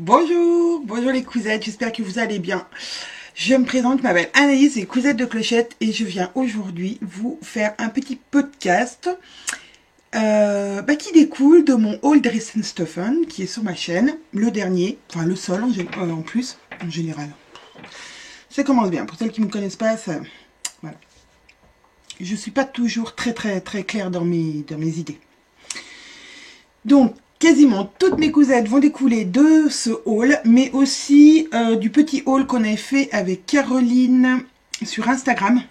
Bonjour, bonjour les cousettes, j'espère que vous allez bien. Je me présente, je m'appelle Anaïs et Cousette de Clochette et je viens aujourd'hui vous faire un petit podcast qui découle de mon haul Dressenstoffen qui est sur ma chaîne, le dernier, enfin le seul en plus, en général. Ça commence bien, pour celles qui ne me connaissent pas, ça, voilà. Je suis pas toujours très claire dans mes idées. Donc, quasiment toutes mes cousettes vont découler de ce haul, mais aussi du petit haul qu'on avait fait avec Caroline sur Instagram,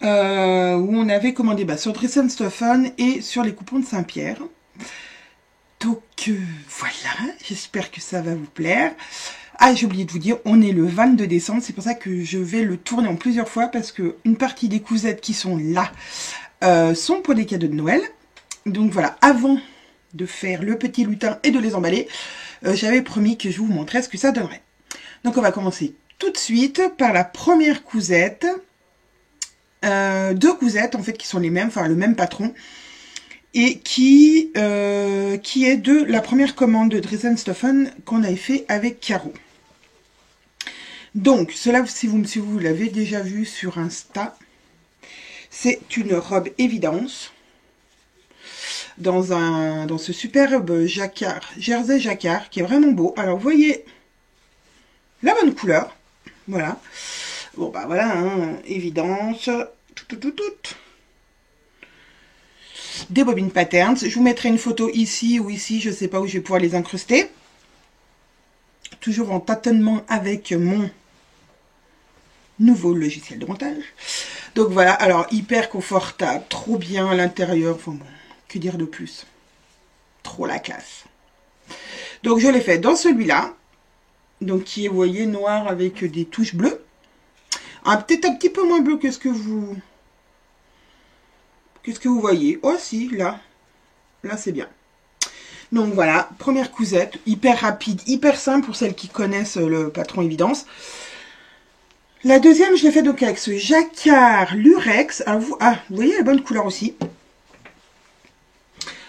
où on avait commandé sur Dressenstoffen et sur les coupons de Saint-Pierre. Donc voilà, j'espère que ça va vous plaire. Ah, j'ai oublié de vous dire, on est le 22 décembre, c'est pour ça que je vais le tourner en plusieurs fois, parce que une partie des cousettes qui sont là sont pour des cadeaux de Noël. Donc voilà, avant de faire le petit lutin et de les emballer, j'avais promis que je vous montrais ce que ça donnerait. Donc on va commencer tout de suite par la première cousette. Deux cousettes en fait qui sont les mêmes, enfin le même patron, et qui est de la première commande de Dressenstoffen qu'on avait fait avec Caro. Donc cela, si vous l'avez déjà vu sur Insta, c'est une robe évidence dans ce superbe jacquard, jersey jacquard, qui est vraiment beau. Alors, vous voyez la bonne couleur. Voilà. Bon, bah voilà, hein, évidence. Tout. Des bobines patterns. Je vous mettrai une photo ici ou ici, je sais pas où je vais pouvoir les incruster. Toujours en tâtonnement avec mon nouveau logiciel de montage. Donc voilà, alors hyper confortable, trop bien à l'intérieur. Enfin bon, que dire de plus? Trop la classe. Donc je l'ai fait dans celui-là, donc qui est, vous voyez, noir avec des touches bleues. Peut-être un petit peu moins bleu que ce que vous voyez. Oh si, là c'est bien. Donc voilà, première cousette, hyper rapide, hyper simple pour celles qui connaissent le patron évidence. La deuxième, je l'ai fait donc avec ce jacquard lurex. Alors vous voyez la bonne couleur aussi.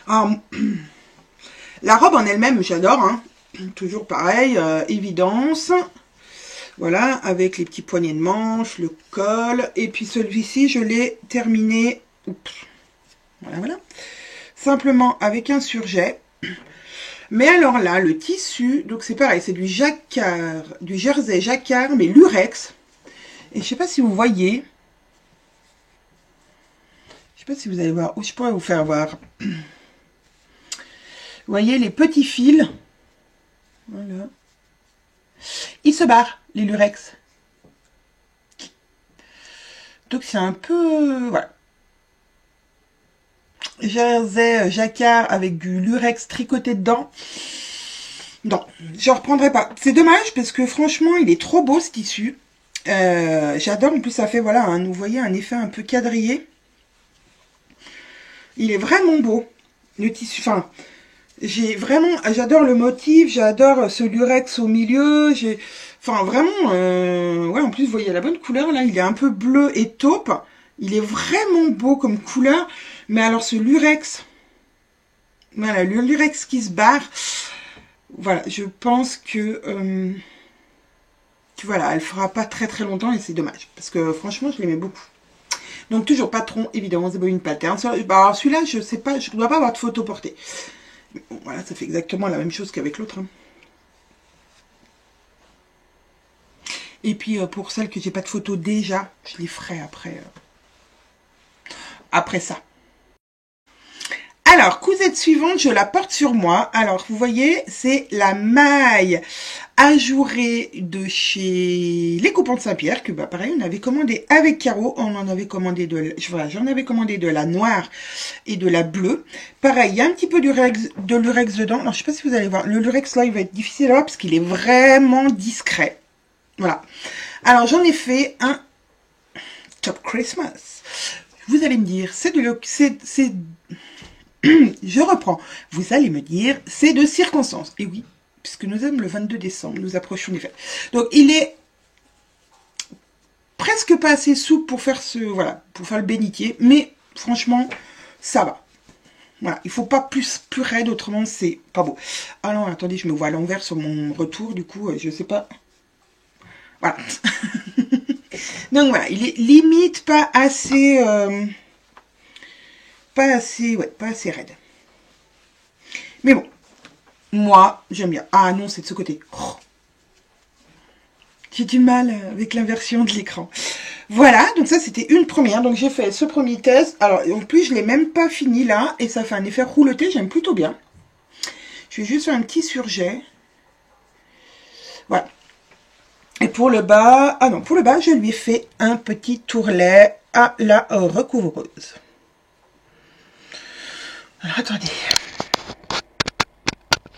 Alors, la robe en elle-même, j'adore, hein. Toujours pareil, évidence. Voilà, avec les petits poignets de manche, le col. Et puis celui-ci, je l'ai terminé. Oups. Voilà. Simplement avec un surjet. Mais alors là, le tissu, donc c'est pareil, c'est du jacquard, du jersey jacquard, mais lurex. Et je sais pas si vous voyez. Je sais pas si vous allez voir. Où je pourrais vous faire voir. Vous voyez les petits fils. Voilà. Ils se barrent, les lurex. Donc c'est un peu... Voilà. Jersey jacquard avec du lurex tricoté dedans. Non, je ne reprendrai pas. C'est dommage parce que franchement, il est trop beau ce tissu. J'adore. En plus, ça fait, voilà, vous voyez, un effet un peu quadrillé. Il est vraiment beau. Le tissu, enfin... j'adore le motif, j'adore ce lurex au milieu, enfin vraiment, ouais, en plus vous voyez la bonne couleur là, il est un peu bleu et taupe, il est vraiment beau comme couleur, mais alors ce lurex, voilà, le lurex qui se barre, voilà, je pense que voilà, elle fera pas très longtemps et c'est dommage, parce que franchement je l'aimais beaucoup. Donc toujours patron, évidemment, des bobines pattern. Alors celui-là, je sais pas, je ne dois pas avoir de photo portée. Bon, voilà, ça fait exactement la même chose qu'avec l'autre. Hein. Et puis, pour celles que j'ai pas de photo déjà, je les ferai après ça. Alors, cousette suivante, je la porte sur moi. Alors, vous voyez, c'est la maille ajourée de chez Les Coupons de Saint-Pierre, que pareil, on avait commandé avec Caro. On en avait commandé j'en avais commandé de la noire et de la bleue. Pareil, il y a un petit peu de lurex dedans. Alors, je sais pas si vous allez voir. Le lurex, là, il va être difficile à voir parce qu'il est vraiment discret. Voilà. Alors, j'en ai fait un Top Christmas. Vous allez me dire, je reprends. Vous allez me dire, c'est de circonstance. Et oui, puisque nous sommes le 22 décembre, nous approchons des fêtes. Donc, il est presque pas assez souple pour faire pour faire le bénitier, mais franchement, ça va. Voilà, il faut pas plus raide, autrement c'est pas beau. Ah non, attendez, je me vois à l'envers sur mon retour, du coup, je sais pas. Voilà. Donc voilà, il est limite pas assez, ouais, pas assez raide. Mais bon, moi, j'aime bien. Ah non, c'est de ce côté. Oh. J'ai du mal avec l'inversion de l'écran. Voilà, donc ça c'était une première. Donc j'ai fait ce premier test. Alors en plus je l'ai même pas fini là. Et ça fait un effet rouleté, j'aime plutôt bien. Je vais juste faire un petit surjet. Voilà. Et pour le bas, ah non, pour le bas je lui ai fait un petit tourlet à la recouvreuse. Alors attendez.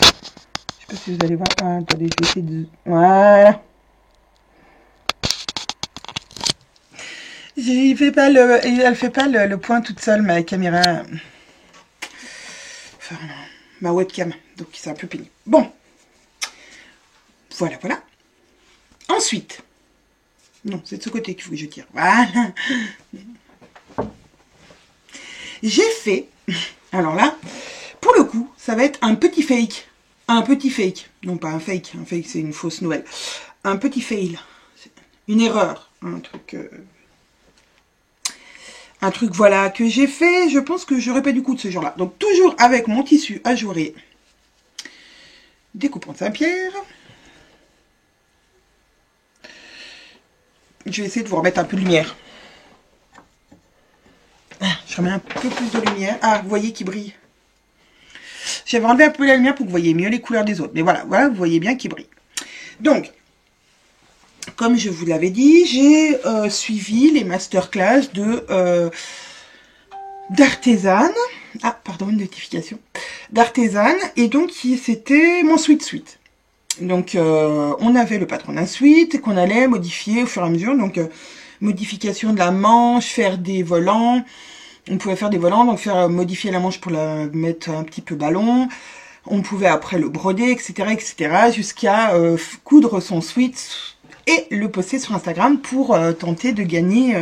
Je sais pas si vous allez voir. Ah, attendez, je vais essayer de... Voilà. Elle fait pas le point toute seule, ma caméra. Enfin, ma webcam. Donc c'est un peu pénible. Bon. Voilà, voilà. Ensuite. Non, c'est de ce côté qu'il faut que je tire. Voilà. J'ai fait. Alors là, pour le coup, ça va être un petit fake. Un petit fake. Non, pas un fake. Un fake, c'est une fausse nouvelle. Un petit fail. Une erreur. Un truc, voilà, que j'ai fait. Je pense que j'aurais pas du coup de ce genre-là. Donc, toujours avec mon tissu ajouré. Découpant de Saint-Pierre. Je vais essayer de vous remettre un peu de lumière. Je remets un peu plus de lumière. Ah, vous voyez qui brille. J'avais enlevé un peu la lumière pour que vous voyez mieux les couleurs des autres. Mais voilà, voilà, vous voyez bien qu'il brille. Donc, comme je vous l'avais dit, j'ai suivi les masterclass d'Artezane. Ah, pardon, une notification. D'Artezane. Et donc, c'était mon suite. Donc, on avait le patron d'un suite qu'on allait modifier au fur et à mesure. Donc, modification de la manche, faire des volants. On pouvait faire des volants, donc modifier la manche pour la mettre un petit peu ballon. On pouvait après le broder, etc., jusqu'à coudre son suite et le poster sur Instagram pour tenter de gagner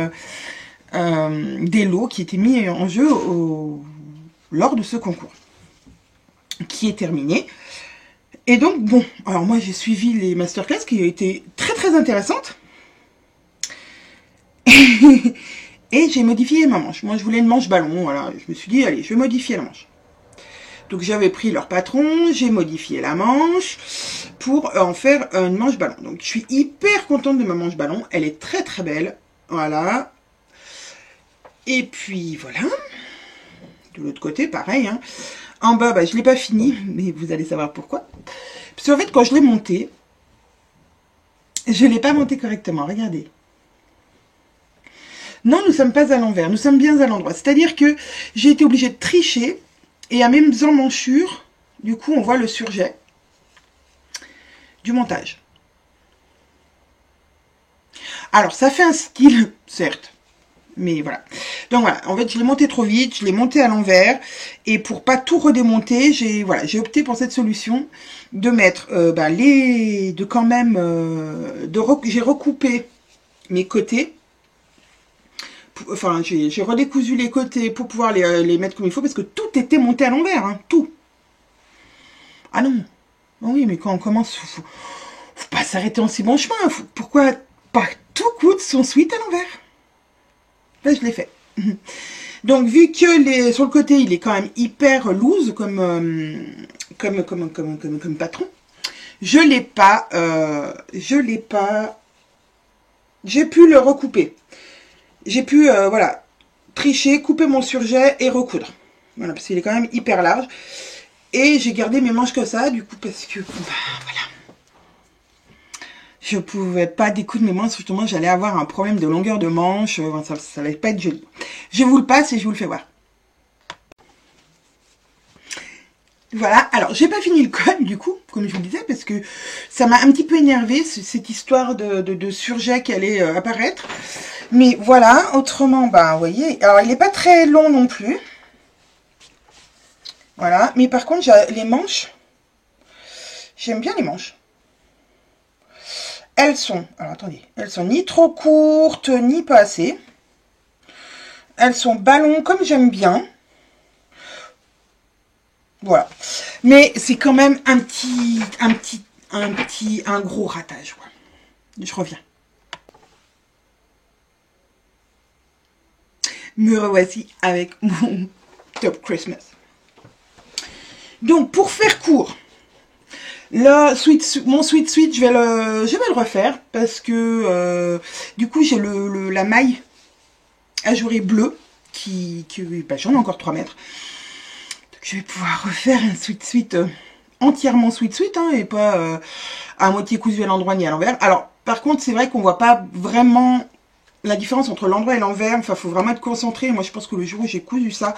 des lots qui étaient mis en jeu lors de ce concours, qui est terminé. Et donc, bon, alors moi j'ai suivi les masterclass qui ont été très très intéressantes. Et j'ai modifié ma manche. Moi, je voulais une manche ballon. Voilà, je me suis dit, allez, je vais modifier la manche. Donc, j'avais pris leur patron, j'ai modifié la manche pour en faire une manche ballon. Donc, je suis hyper contente de ma manche ballon. Elle est très, très belle. Voilà. Et puis, voilà. De l'autre côté, pareil. Hein. En bas, bah, je ne l'ai pas fini, mais vous allez savoir pourquoi. Parce qu'en fait, quand je l'ai monté, je ne l'ai pas monté correctement. Regardez. Non, nous ne sommes pas à l'envers, nous sommes bien à l'endroit. C'est-à-dire que j'ai été obligée de tricher et à même emmanchure, du coup, on voit le surjet du montage. Alors, ça fait un style, certes, mais voilà. Donc voilà, en fait, je l'ai monté trop vite, je l'ai monté à l'envers et pour pas tout redémonter, j'ai opté pour cette solution de mettre j'ai recoupé mes côtés. Enfin, j'ai redécousu les côtés pour pouvoir les mettre comme il faut, parce que tout était monté à l'envers, hein, tout. Ah non. Oui, mais quand on commence, faut pas s'arrêter en si bon chemin. Pourquoi pas tout coûte son suite à l'envers? Là, je l'ai fait. Donc, vu que sur le côté, il est quand même hyper loose comme patron, j'ai pu le recouper. J'ai pu, tricher, couper mon surjet et recoudre. Voilà, parce qu'il est quand même hyper large. Et j'ai gardé mes manches comme ça, du coup, parce que, voilà. Je pouvais pas découdre mes manches, justement, j'allais avoir un problème de longueur de manche. Ça allait pas être joli. Je vous le passe et je vous le fais voir. Voilà, alors j'ai pas fini le col du coup, comme je vous le disais, parce que ça m'a un petit peu énervé cette histoire de surjet qui allait apparaître. Mais voilà, autrement, vous voyez, alors il n'est pas très long non plus. Voilà, mais par contre, les manches, j'aime bien les manches. Elles sont, alors attendez, elles sont ni trop courtes, ni pas assez. Elles sont ballons comme j'aime bien. Voilà. Mais c'est quand même un gros ratage. Ouais. Je reviens. Me revoici avec mon Top Christmas. Donc, pour faire court, mon sweet je vais le refaire parce que du coup j'ai la maille ajourée bleue qui bah, j'en ai encore 3 mètres. Donc, je vais pouvoir refaire un sweet entièrement sweet hein, et pas à moitié cousu à l'endroit ni à l'envers. Alors par contre c'est vrai qu'on voit pas vraiment la différence entre l'endroit et l'envers. Enfin, faut vraiment être concentré. Moi je pense que le jour où j'ai cousu ça,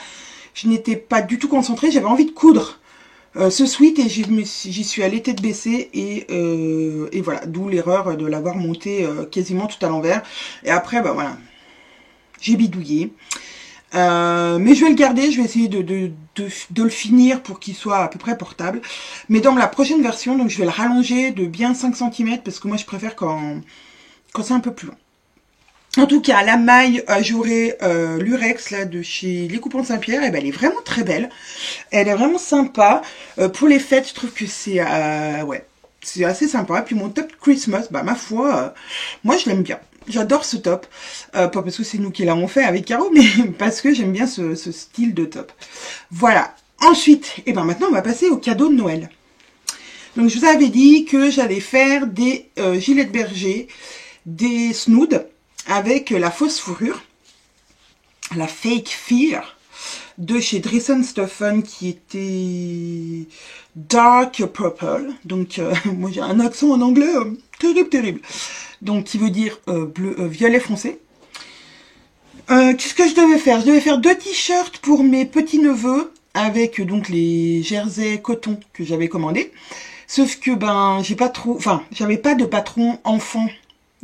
je n'étais pas du tout concentrée. J'avais envie de coudre ce sweat et j'y suis allée tête baissée et voilà, d'où l'erreur de l'avoir monté quasiment tout à l'envers. Et après, bah voilà, j'ai bidouillé. Mais je vais le garder, je vais essayer de le finir pour qu'il soit à peu près portable. Mais dans la prochaine version, donc je vais le rallonger de bien 5 cm parce que moi je préfère quand c'est un peu plus long. En tout cas, la maille ajourée Lurex là de chez Les Coupons de Saint-Pierre, eh ben, elle est vraiment très belle. Elle est vraiment sympa. Pour les fêtes, je trouve que c'est ouais, c'est assez sympa. Et puis mon top Christmas, bah ma foi, moi je l'aime bien. J'adore ce top. Pas parce que c'est nous qui l'avons fait avec Caro, mais parce que j'aime bien ce style de top. Voilà. Ensuite, et ben maintenant on va passer au cadeau de Noël. Donc je vous avais dit que j'allais faire des gilets de berger, des snoods avec la fausse fourrure, la fake fear de chez Dreesen Stephen qui était dark purple. Donc moi j'ai un accent en anglais terrible. Donc qui veut dire violet foncé. Qu'est-ce que je devais faire? Je devais faire 2 t-shirts pour mes petits neveux avec donc les jerseys coton que j'avais commandés. Sauf que ben j'ai pas trop, enfin j'avais pas de patron enfant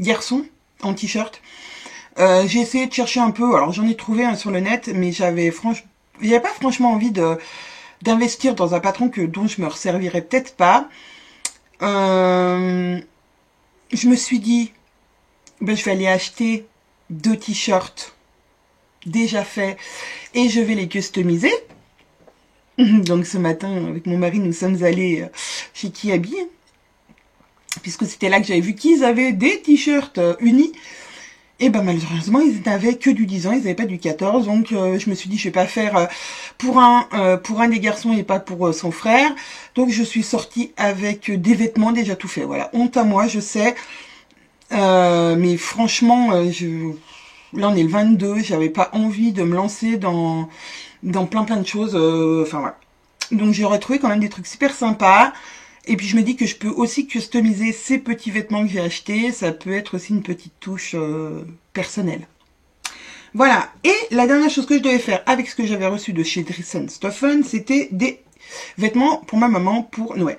garçon en t-shirt. J'ai essayé de chercher un peu, alors j'en ai trouvé un sur le net, mais j'avais pas franchement envie d'investir dans un patron dont je me resservirais peut-être pas. Je me suis dit, ben je vais aller acheter 2 t-shirts déjà faits et je vais les customiser. Donc ce matin, avec mon mari, nous sommes allés chez Kiabi, puisque c'était là que j'avais vu qu'ils avaient des t-shirts unis. Et ben malheureusement, ils n'avaient que du 10 ans, ils n'avaient pas du 14. Donc je me suis dit, je vais pas faire pour un des garçons et pas pour son frère. Donc je suis sortie avec des vêtements déjà tout faits. Voilà, honte à moi, je sais. Mais franchement, là on est le 22, j'avais pas envie de me lancer dans plein de choses. Enfin voilà. Donc j'ai retrouvé quand même des trucs super sympas. Et puis je me dis que je peux aussi customiser ces petits vêtements que j'ai achetés. Ça peut être aussi une petite touche personnelle. Voilà. Et la dernière chose que je devais faire avec ce que j'avais reçu de chez Dreesen Stephen, c'était des vêtements pour ma maman pour Noël.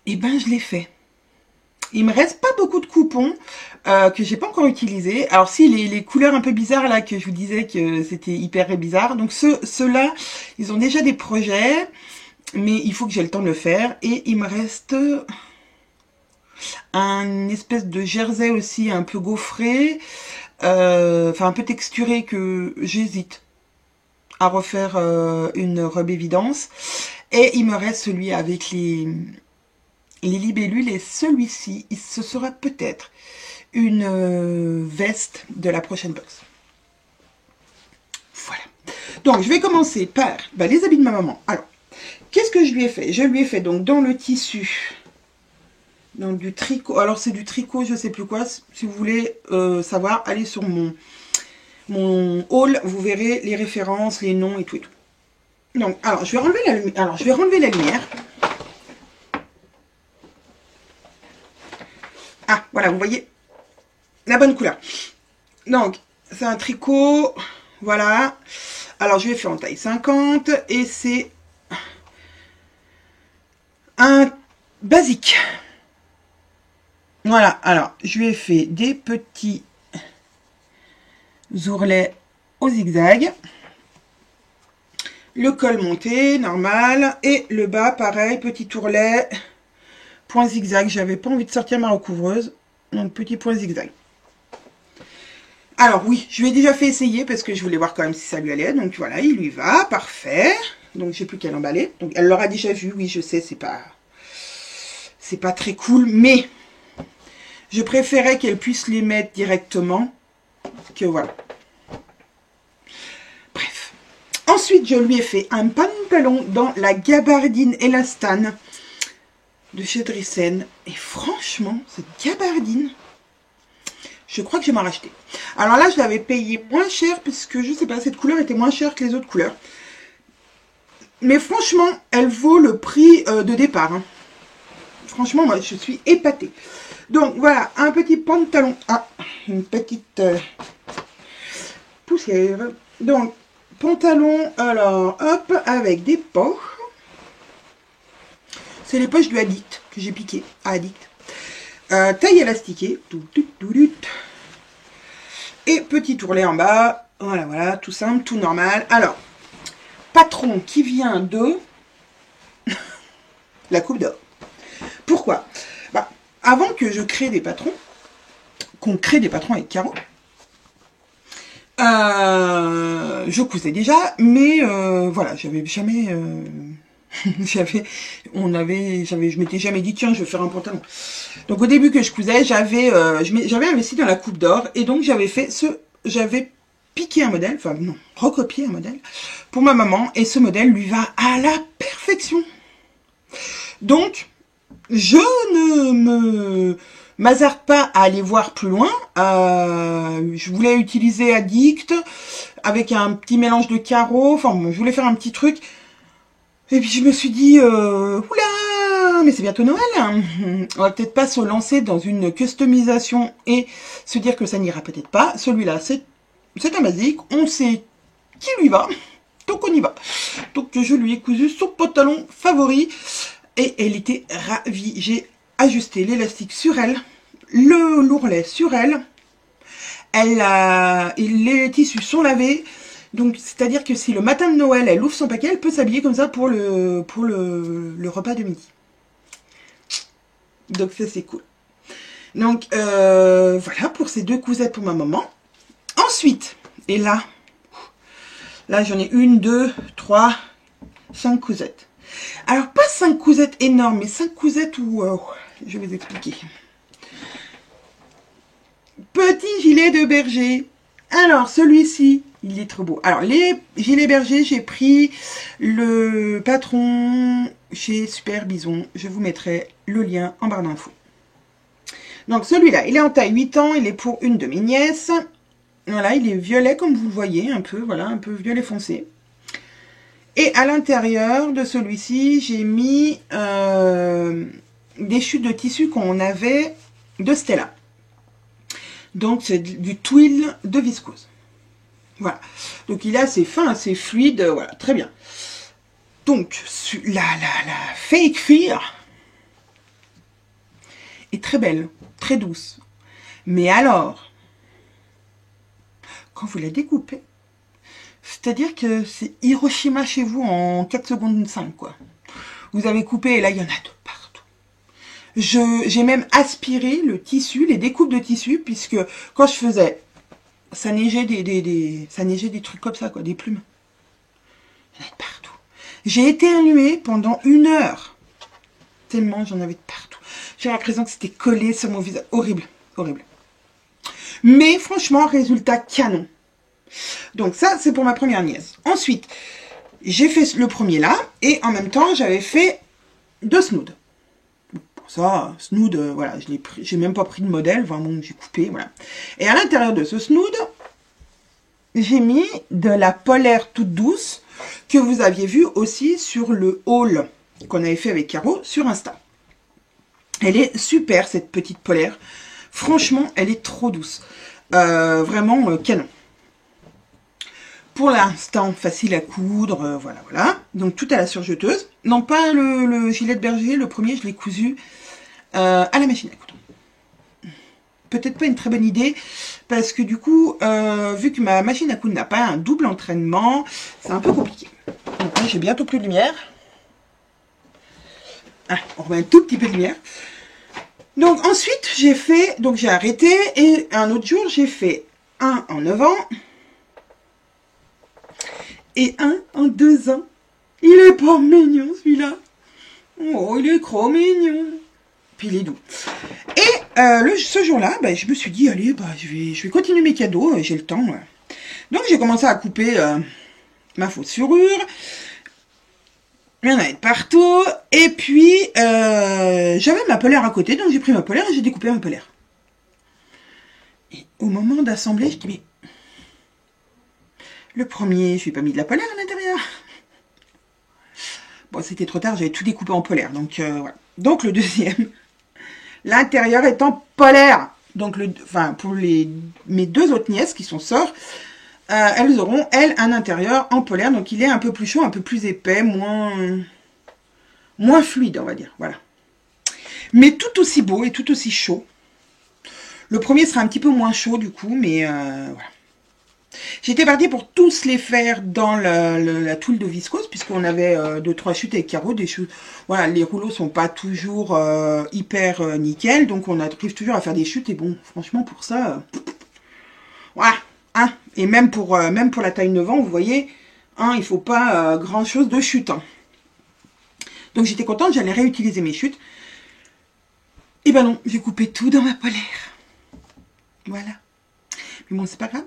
Et ben je l'ai fait. Il me reste pas beaucoup de coupons que j'ai pas encore utilisés. Alors si les couleurs un peu bizarres là que je vous disais que c'était hyper bizarre. Donc ceux-là, ils ont déjà des projets. Mais il faut que j'ai le temps de le faire. Et il me reste un espèce de jersey aussi un peu gaufré. Enfin un peu texturé que j'hésite à refaire une robe évidence. Et il me reste celui avec les libellules. Et celui-ci, ce sera peut-être une veste de la prochaine box. Voilà. Donc je vais commencer par les habits de ma maman. Alors. Qu'est-ce que je lui ai fait? Je lui ai fait donc dans le tissu, donc du tricot. Alors c'est du tricot, je sais plus quoi. Si vous voulez savoir, allez sur mon haul, vous verrez les références, les noms et tout. Donc, alors je vais renlever la lumière. Alors je vais renlever la lumière. Ah, voilà, vous voyez la bonne couleur. Donc c'est un tricot, voilà. Alors je l'ai fait en taille 50 et c'est un basique. Voilà, alors je lui ai fait des petits ourlets au zigzag. Le col monté, normal. Et le bas, pareil, petit ourlet, point zigzag. J'avais pas envie de sortir ma recouvreuse. Donc petit point zigzag. Alors oui, je lui ai déjà fait essayer parce que je voulais voir quand même si ça lui allait. Donc voilà, il lui va, parfait. Donc, j'ai plus qu'à l'emballer. Donc, elle l'aura déjà vu. Oui, je sais, c'est pas très cool. Mais, je préférais qu'elle puisse les mettre directement. Que voilà. Bref. Ensuite, je lui ai fait un pantalon dans la gabardine élastane de chez Drissen. Et franchement, cette gabardine, je crois que je vais m'en racheter. Alors là, je l'avais payé moins cher parce que, je sais pas, cette couleur était moins chère que les autres couleurs. Mais franchement, elle vaut le prix de départ. Hein. Franchement, moi, je suis épatée. Donc, voilà, un petit pantalon. Ah, une petite poussière. Donc, pantalon, alors, hop, avec des poches. C'est les poches du Addict que j'ai piqué à Addict. Taille élastiquée. Et petit ourlet en bas. Voilà, voilà, tout simple, tout normal. Alors, patron qui vient de la Coupe d'Or. Pourquoi? Bah, avant que je crée des patrons, qu'on crée des patrons avec Caro, je cousais déjà, mais voilà, j'avais jamais... je m'étais jamais dit tiens je vais faire un pantalon. Donc au début que je cousais, j'avais investi dans la Coupe d'Or et donc j'avais piqué un modèle, enfin non, recopié un modèle pour ma maman et ce modèle lui va à la perfection. Donc je ne m'hasarde pas à aller voir plus loin. Je voulais utiliser Addict avec un petit mélange de carreaux, enfin bon, je voulais faire un petit truc. Et puis je me suis dit, oula, mais c'est bientôt Noël. Hein. On va peut-être pas se lancer dans une customisation et se dire que ça n'ira peut-être pas. Celui-là, c'est un basique, on sait qui lui va, donc on y va. Donc je lui ai cousu son pantalon favori et elle était ravie. J'ai ajusté l'élastique sur elle, l'ourlet sur elle. Les tissus sont lavés. Donc, c'est-à-dire que si le matin de Noël, elle ouvre son paquet, elle peut s'habiller comme ça pour le repas de midi. Donc, ça, c'est cool. Donc, voilà pour ces deux cousettes pour ma maman. Ensuite, et là j'en ai 1, 2, 3, 5 cousettes. Alors, pas 5 cousettes énormes, mais 5 cousettes où... je vais vous expliquer. Petit gilet de berger. Alors, celui-ci... il est trop beau. Alors, les gilets bergers, j'ai pris le patron chez Super Bison. Je vous mettrai le lien en barre d'infos. Donc, celui-là, il est en taille 8 ans. Il est pour une de mes nièces. Voilà, il est violet, comme vous le voyez, un peu, voilà, un peu violet foncé. Et à l'intérieur de celui-ci, j'ai mis des chutes de tissu qu'on avait de Stella. Donc, c'est du twill de viscose. Voilà, donc il est assez fin, assez fluide, voilà, très bien. Donc, la fake fear est très belle, très douce. Mais alors, quand vous la découpez, c'est-à-dire que c'est Hiroshima chez vous en 4 secondes 5, quoi. Vous avez coupé et là, il y en a de partout. J'ai même aspiré le tissu, les découpes de tissu, puisque quand je faisais... ça neigeait des trucs comme ça, quoi, des plumes. Il y en a de partout. J'ai éternué pendant 1 heure. Tellement j'en avais de partout. J'ai l'impression que c'était collé sur mon visage. Horrible, horrible. Mais franchement, résultat canon. Donc ça, c'est pour ma première nièce. Ensuite, j'ai fait le premier là. Et en même temps, j'avais fait 2 snoods. Pour ça, snood, voilà, j'ai même pas pris de modèle. Vraiment, j'ai coupé, voilà. Et à l'intérieur de ce snood, j'ai mis de la polaire toute douce que vous aviez vu aussi sur le haul qu'on avait fait avec Caro sur Insta. Elle est super, cette petite polaire. Franchement, elle est trop douce. Vraiment canon. Pour l'instant, facile à coudre, voilà, voilà. Donc, tout à la surjeteuse. Non, pas le gilet de berger. Le premier, je l'ai cousu à la machine à coudre. Peut-être pas une très bonne idée, parce que du coup, vu que ma machine à coudre n'a pas un double entraînement, c'est un peu compliqué. Donc là, j'ai bientôt plus de lumière. Ah, on remet un tout petit peu de lumière. Donc ensuite, j'ai arrêté, et un autre jour, j'ai fait un en 9 ans, et un en 2 ans. Il est pas mignon celui-là. Oh, il est trop mignon. Puis il est doux. Et ce jour-là, bah, je me suis dit, allez, bah, je vais continuer mes cadeaux, j'ai le temps. Ouais. Donc j'ai commencé à couper ma fausse fourrure. Il y en avait de partout. Et puis, j'avais ma polaire à côté, donc j'ai pris ma polaire et j'ai découpé ma polaire. Et au moment d'assembler, je dis, mais le premier, je lui ai pas mis de la polaire à l'intérieur. Bon, c'était trop tard, j'avais tout découpé en polaire. Donc, voilà. Donc, le deuxième, l'intérieur est en polaire. Donc, pour mes deux autres nièces qui sont sœurs, elles auront, elles, un intérieur en polaire. Donc, il est un peu plus chaud, un peu plus épais, moins fluide, on va dire. Voilà. Mais tout aussi beau et tout aussi chaud. Le premier sera un petit peu moins chaud, du coup, mais voilà. J'étais partie pour tous les faire dans la toile de viscose, puisqu'on avait 2-3 chutes avec carreaux, des chutes. Voilà, les rouleaux sont pas toujours hyper nickel, donc on arrive toujours à faire des chutes, et bon, franchement, pour ça, voilà, hein. Et même pour la taille 9 ans, vous voyez, hein, il faut pas grand chose de chute. Hein. Donc j'étais contente, j'allais réutiliser mes chutes. Et ben non, j'ai coupé tout dans ma polaire. Voilà. Mais bon, c'est pas grave.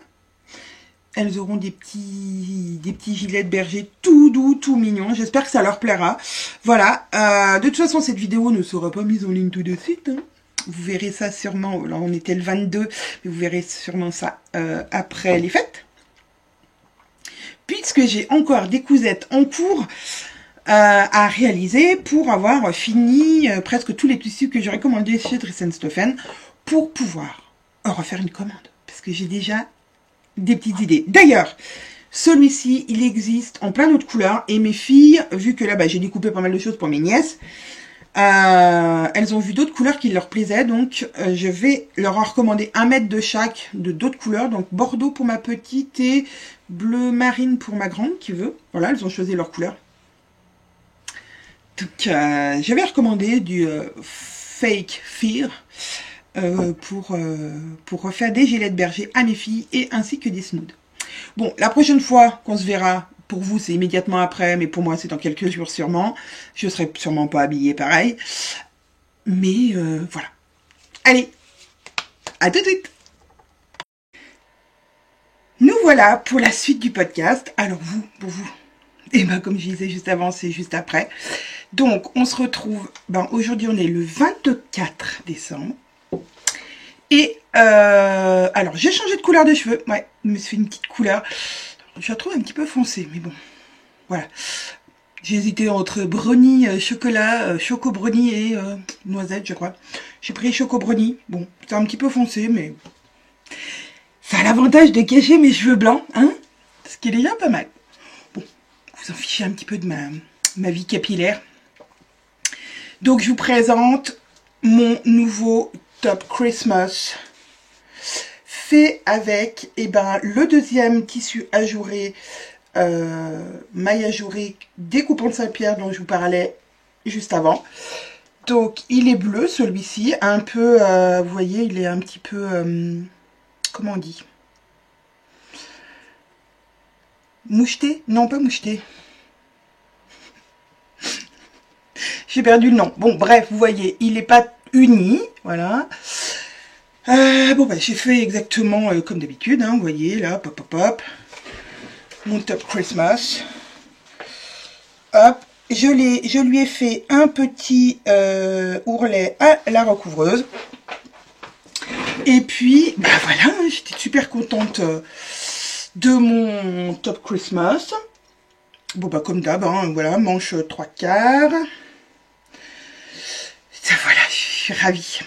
Elles auront des petits gilets de berger tout doux, tout mignons. J'espère que ça leur plaira. Voilà. De toute façon, cette vidéo ne sera pas mise en ligne tout de suite. Hein. Vous verrez ça sûrement. Là, on était le 22. Mais vous verrez sûrement ça après les fêtes. Puisque j'ai encore des cousettes en cours à réaliser pour avoir fini presque tous les tissus que j'aurais commandés chez Dress & Stephen pour pouvoir refaire une commande. Parce que j'ai déjà des petites idées. D'ailleurs, celui-ci, il existe en plein d'autres couleurs. Et mes filles, vu que là, bah, j'ai découpé pas mal de choses pour mes nièces, elles ont vu d'autres couleurs qui leur plaisaient. Donc, je vais leur en recommander 1 mètre de chaque de d'autres couleurs. Donc, bordeaux pour ma petite et bleu marine pour ma grande qui veut. Voilà, elles ont choisi leur couleur. Donc, je vais recommander du Fake Fear. Pour refaire des gilets de berger à mes filles et ainsi que des snoods. Bon, la prochaine fois qu'on se verra, pour vous c'est immédiatement après, mais pour moi c'est dans quelques jours sûrement. Je serai sûrement pas habillée pareil. Mais voilà. Allez, à tout de suite. Nous voilà pour la suite du podcast. Alors pour vous, et ben comme je disais juste avant, c'est juste après. Donc on se retrouve, aujourd'hui on est le 24 décembre. Et alors, j'ai changé de couleur de cheveux. Ouais, je me suis fait une petite couleur. Je la trouve un petit peu foncée, mais bon. Voilà. J'ai hésité entre brownie, chocolat, choco brownie et noisette, je crois. J'ai pris choco brownie. Bon, c'est un petit peu foncé, mais ça a l'avantage de cacher mes cheveux blancs, hein. Ce qui est déjà pas mal. Bon, vous en fichez un petit peu de ma vie capillaire. Donc, je vous présente mon nouveau Top Christmas fait avec le deuxième tissu ajouré, maille ajourée découpant de Saint-Pierre dont je vous parlais juste avant. Donc il est bleu celui-ci, un peu, vous voyez, il est un petit peu, comment on dit, moucheté? Non, pas moucheté. J'ai perdu le nom. Bon, bref, vous voyez, il n'est pas uni, voilà. Bon, j'ai fait exactement comme d'habitude, hein, vous voyez, là, pop, pop, pop. Mon Top Christmas. Hop, je lui ai fait un petit ourlet à la recouvreuse. Et puis, voilà, j'étais super contente de mon Top Christmas. Bon, comme d'hab, hein, voilà, manche 3/4. Voilà, je suis ravie.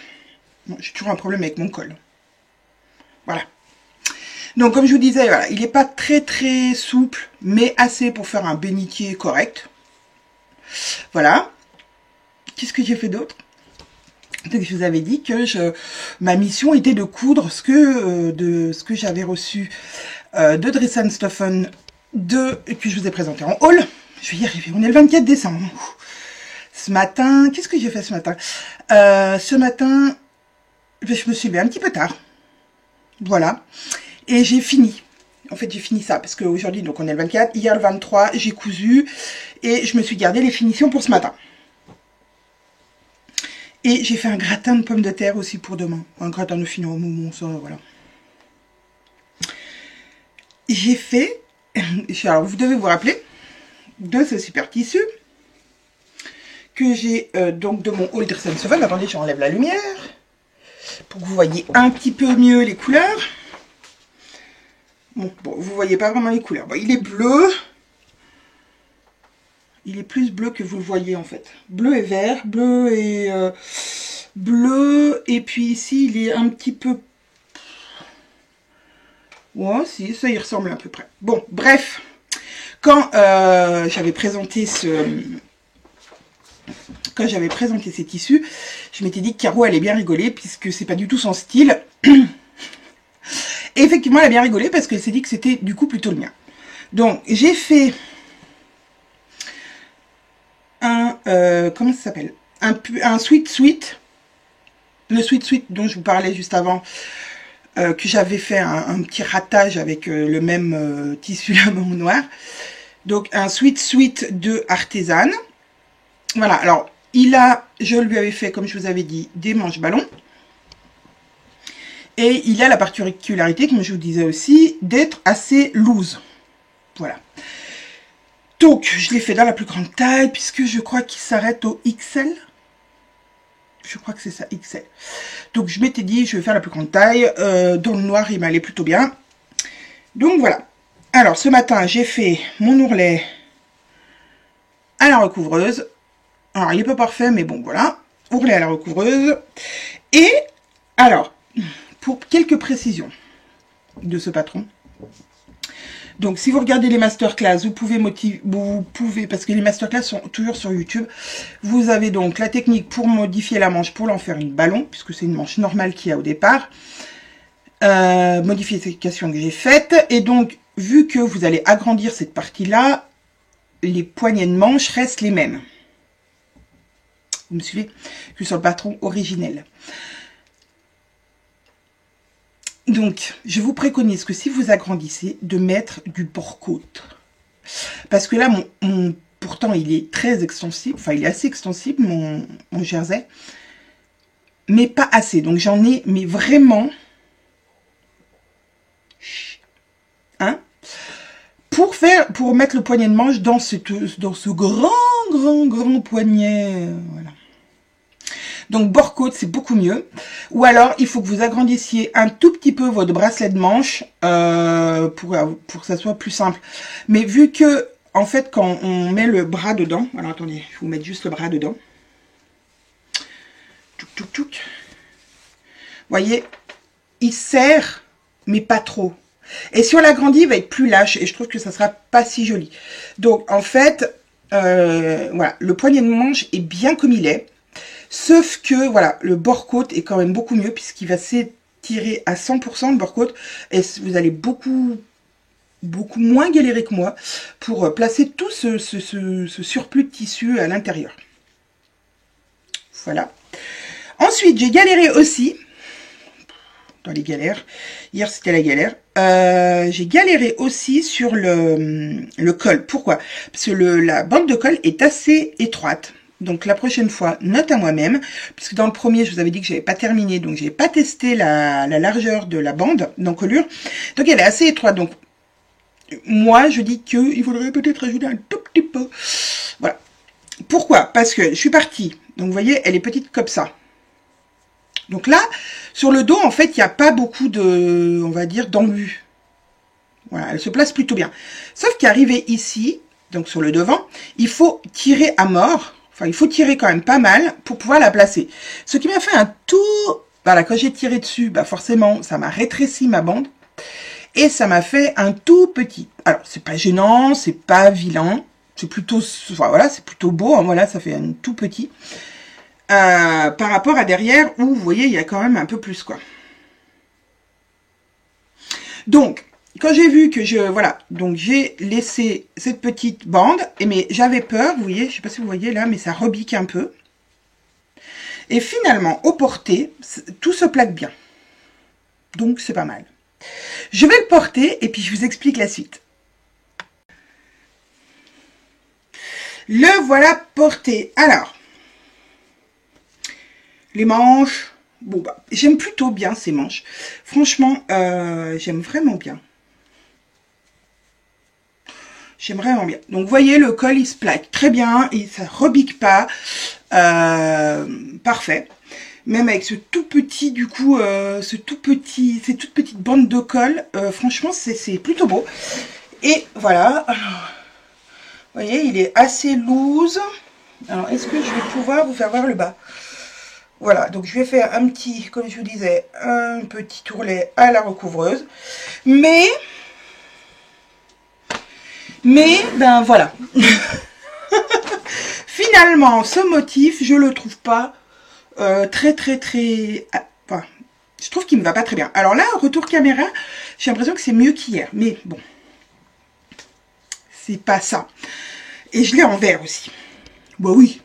Bon, j'ai toujours un problème avec mon col. Voilà. Donc, comme je vous disais, voilà, il n'est pas très très souple, mais assez pour faire un bénitier correct. Voilà. Qu'est-ce que j'ai fait d'autre? Donc, je vous avais dit que ma mission était de coudre ce que j'avais reçu de Dress & Stephen que je vous ai présenté en haul. Je vais y arriver. On est le 24 décembre. Ce matin, qu'est-ce que j'ai fait ce matin? Ce matin, je me suis levée un petit peu tard. Voilà. Et j'ai fini. En fait, j'ai fini ça parce qu'aujourd'hui, donc on est le 24. Hier, le 23, j'ai cousu. Et je me suis gardé les finitions pour ce matin. Et j'ai fait un gratin de pommes de terre aussi pour demain. Un gratin de fino, bon, ça, voilà. J'ai fait, alors vous devez vous rappeler, de ce super tissu que j'ai donc de mon Old Dress & Seven. Attendez, j'enlève la lumière pour que vous voyez un petit peu mieux les couleurs. Bon, vous voyez pas vraiment les couleurs. Bon, il est bleu. Il est plus bleu que vous le voyez en fait. Bleu et vert, bleu et puis ici il est un petit peu. Ouais, si, ça y ressemble à peu près. Bon, bref, quand j'avais présenté ces tissus, je m'étais dit que Caro allait bien rigoler puisque c'est pas du tout son style. Et effectivement, elle a bien rigolé parce qu'elle s'est dit que c'était du coup plutôt le mien. Donc, j'ai fait un, comment ça s'appelle, un sweat, le sweat dont je vous parlais juste avant, que j'avais fait un petit ratage avec le même tissu lamant noir. Donc un sweat de artisan. Voilà, alors je lui avais fait, comme je vous avais dit, des manches ballons. Et il a la particularité, comme je vous disais aussi, d'être assez loose. Voilà. Donc, je l'ai fait dans la plus grande taille, puisque je crois qu'il s'arrête au XL. Je crois que c'est ça, XL. Donc, je m'étais dit, je vais faire la plus grande taille. Dans le noir, il m'allait plutôt bien. Donc, voilà. Alors, ce matin, j'ai fait mon ourlet à la recouvreuse. Alors, il n'est pas parfait, mais bon, voilà. Ourlet à la recouvreuse. Et, alors, pour quelques précisions de ce patron. Donc, si vous regardez les masterclass, vous pouvez, parce que les masterclass sont toujours sur YouTube, vous avez donc la technique pour modifier la manche, pour l'en faire une ballon, puisque c'est une manche normale qu'il y a au départ. Modification que j'ai faite. Et donc, vu que vous allez agrandir cette partie-là, les poignées de manche restent les mêmes. Vous me suivez? Je suis sur le patron originel. Donc, je vous préconise que si vous agrandissez, de mettre du bord-côte. Parce que là, pourtant, il est très extensible. Enfin, il est assez extensible, mon jersey. Mais pas assez. Donc, j'en ai, mais vraiment... Hein? Pour mettre le poignet de manche dans ce grand poignet. Voilà. Donc, bord-côte, c'est beaucoup mieux. Ou alors, il faut que vous agrandissiez un tout petit peu votre bracelet de manche pour que ça soit plus simple. Mais vu que, en fait, quand on met le bras dedans... Alors, attendez, je vais vous mettre juste le bras dedans. Tchouk, tchouk, tchouk. Vous voyez, il serre, mais pas trop. Et si on l'agrandit, il va être plus lâche. Et je trouve que ça sera pas si joli. Donc, en fait, voilà, le poignet de manche est bien comme il est. Sauf que, voilà, le bord-côte est quand même beaucoup mieux puisqu'il va s'étirer à 100% le bord-côte. Et vous allez beaucoup moins galérer que moi pour placer tout ce surplus de tissu à l'intérieur. Voilà. Ensuite, j'ai galéré aussi. Dans les galères. Hier, c'était la galère. J'ai galéré aussi sur le col. Pourquoi? Parce que la bande de colle est assez étroite. Donc la prochaine fois, note à moi-même, puisque dans le premier, je vous avais dit que j'avais pas terminé, donc j'ai pas testé la largeur de la bande d'encolure. Donc elle est assez étroite. Donc moi, je dis que il faudrait peut-être ajouter un tout petit peu. Voilà. Pourquoi? Parce que je suis partie. Donc vous voyez, elle est petite comme ça. Donc là, sur le dos, en fait, il n'y a pas beaucoup de, on va dire, d'embus. Voilà, elle se place plutôt bien. Sauf qu'arrivé ici, donc sur le devant, il faut tirer à mort. Enfin, il faut tirer quand même pas mal pour pouvoir la placer. Ce qui m'a fait un tout... Voilà, quand j'ai tiré dessus, bah forcément, ça m'a rétréci ma bande. Et ça m'a fait un tout petit. Alors, c'est pas gênant, c'est pas vilain. C'est plutôt... Enfin, voilà, c'est plutôt beau. Hein, voilà, ça fait un tout petit. Par rapport à derrière, où, vous voyez, il y a quand même un peu plus, quoi. Donc... Quand j'ai vu que voilà, donc j'ai laissé cette petite bande, mais j'avais peur, vous voyez, je sais pas si vous voyez là, mais ça rebique un peu. Et finalement, au porté, tout se plaque bien. Donc, c'est pas mal. Je vais le porter et puis je vous explique la suite. Le voilà porté. Alors, les manches. Bon, bah, j'aime plutôt bien ces manches. Franchement, j'aime vraiment bien. J'aime vraiment bien. Donc, vous voyez, le col, il se plaque très bien. Et ça rebique pas. Parfait. Même avec ce tout petit, du coup, ces toutes petites bandes de colle. Franchement, c'est plutôt beau. Et voilà. Alors, vous voyez, il est assez loose. Alors, est-ce que je vais pouvoir vous faire voir le bas? Voilà, donc je vais faire un petit, comme je vous disais, un petit tourlet à la recouvreuse. Mais, ben voilà. Finalement, ce motif, je le trouve pas très... Enfin, je trouve qu'il me va pas très bien. Alors là, retour caméra, j'ai l'impression que c'est mieux qu'hier. Mais bon, c'est pas ça. Et je l'ai en vert aussi. Bah oui,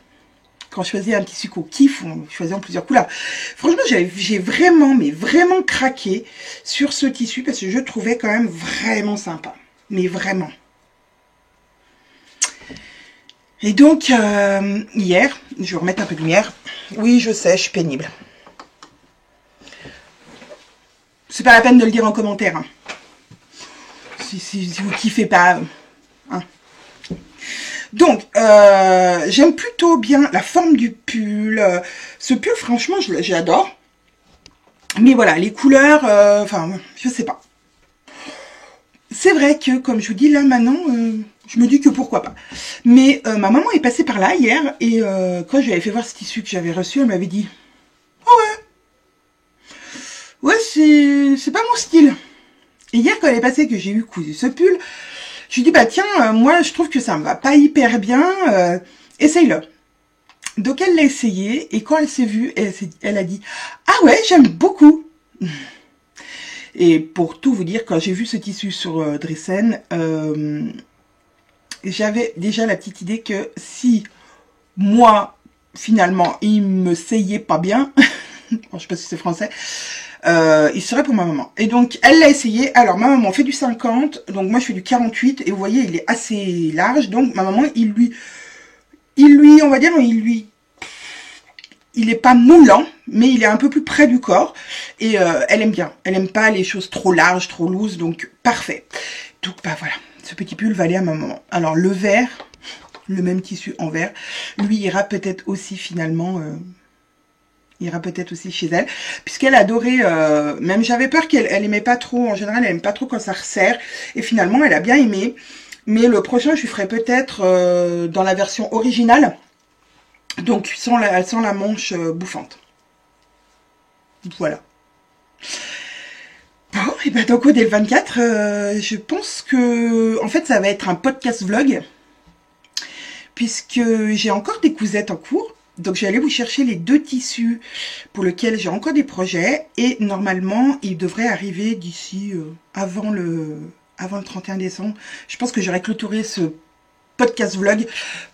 quand je choisis un tissu qu'on kiffe, on choisit en plusieurs couleurs. Franchement, j'ai vraiment, mais vraiment craqué sur ce tissu parce que je le trouvais quand même vraiment sympa. Mais vraiment. Et donc, hier, je vais remettre un peu de lumière. Oui, je sais, je suis pénible. C'est pas la peine de le dire en commentaire. Hein. Si vous kiffez pas. Hein. Donc, j'aime plutôt bien la forme du pull. Ce pull, franchement, j'adore. Mais voilà, les couleurs, enfin, je sais pas. C'est vrai que, comme je vous dis, là, maintenant, je me dis que pourquoi pas. Mais ma maman est passée par là hier, et quand je lui avais fait voir ce tissu que j'avais reçu, elle m'avait dit « Oh ouais, c'est pas mon style. » Et hier, quand elle est passée, que j'ai eu cousu ce pull, je lui ai dit « Bah tiens, moi, je trouve que ça me va pas hyper bien, essaye-le. » Donc, elle l'a essayé, et quand elle s'est vue, elle a dit « Ah ouais, j'aime beaucoup. » Et pour tout vous dire, quand j'ai vu ce tissu sur Dressen, j'avais déjà la petite idée que si moi, finalement, il me seyait pas bien, bon, je sais pas si c'est français, il serait pour ma maman. Et donc, elle l'a essayé. Alors, ma maman fait du 50, donc moi, je fais du 48, et vous voyez, il est assez large. Donc, ma maman, il lui, on va dire, il est pas moulant, mais il est un peu plus près du corps. Et elle aime bien. Elle aime pas les choses trop larges, trop loose, donc parfait. Donc, bah voilà, ce petit pull va aller à ma maman. Alors, le vert, le même tissu en vert, lui ira peut-être aussi finalement... ira peut-être aussi chez elle, puisqu'elle adorait, même j'avais peur qu'elle aimait pas trop, en général elle aime pas trop quand ça resserre, et finalement elle a bien aimé, mais le prochain je lui ferai peut-être dans la version originale, donc sans la manche bouffante. Voilà. Bon, et ben donc dès le 24, je pense que, en fait ça va être un podcast vlog, puisque j'ai encore des cousettes en cours. Donc, je vais aller vous chercher les 2 tissus pour lesquels j'ai encore des projets. Et normalement, ils devraient arriver d'ici avant le 31 décembre. Je pense que j'aurai clôturé ce podcast vlog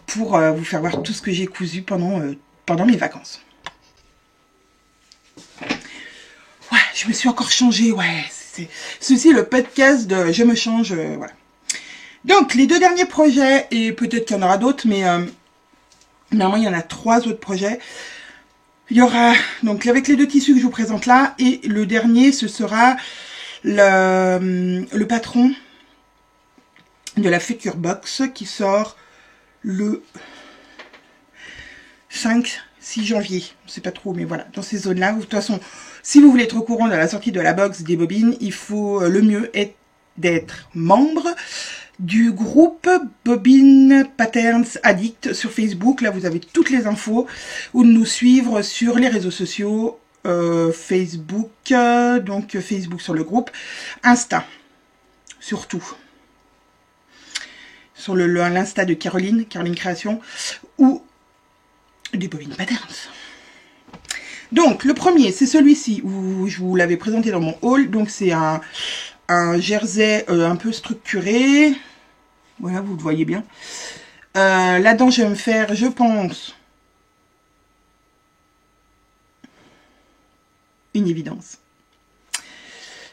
pour vous faire voir tout ce que j'ai cousu pendant mes vacances. Ouais, je me suis encore changée. Ouais, ceci le podcast de je me change. Voilà. Donc, les 2 derniers projets, et peut-être qu'il y en aura d'autres, mais... normalement, il y en a 3 autres projets. Il y aura, donc, avec les 2 tissus que je vous présente là, et le dernier, ce sera le patron de la Future Box qui sort le 5-6 janvier. Je sais pas trop, mais voilà, dans ces zones-là. De toute façon, si vous voulez être au courant de la sortie de la box des bobines, il faut, le mieux est d'être membre du groupe Bobine Patterns Addict sur Facebook. Là, vous avez toutes les infos, ou de nous suivre sur les réseaux sociaux, Facebook, donc Facebook sur le groupe, Insta, surtout, sur l'Insta de Caroline Création, ou des Bobine Patterns. Donc, le premier, c'est celui-ci, où je vous l'avais présenté dans mon haul. Donc, c'est un jersey un peu structuré. Voilà, vous le voyez bien. Là-dedans, je vais me faire, je pense, une évidence.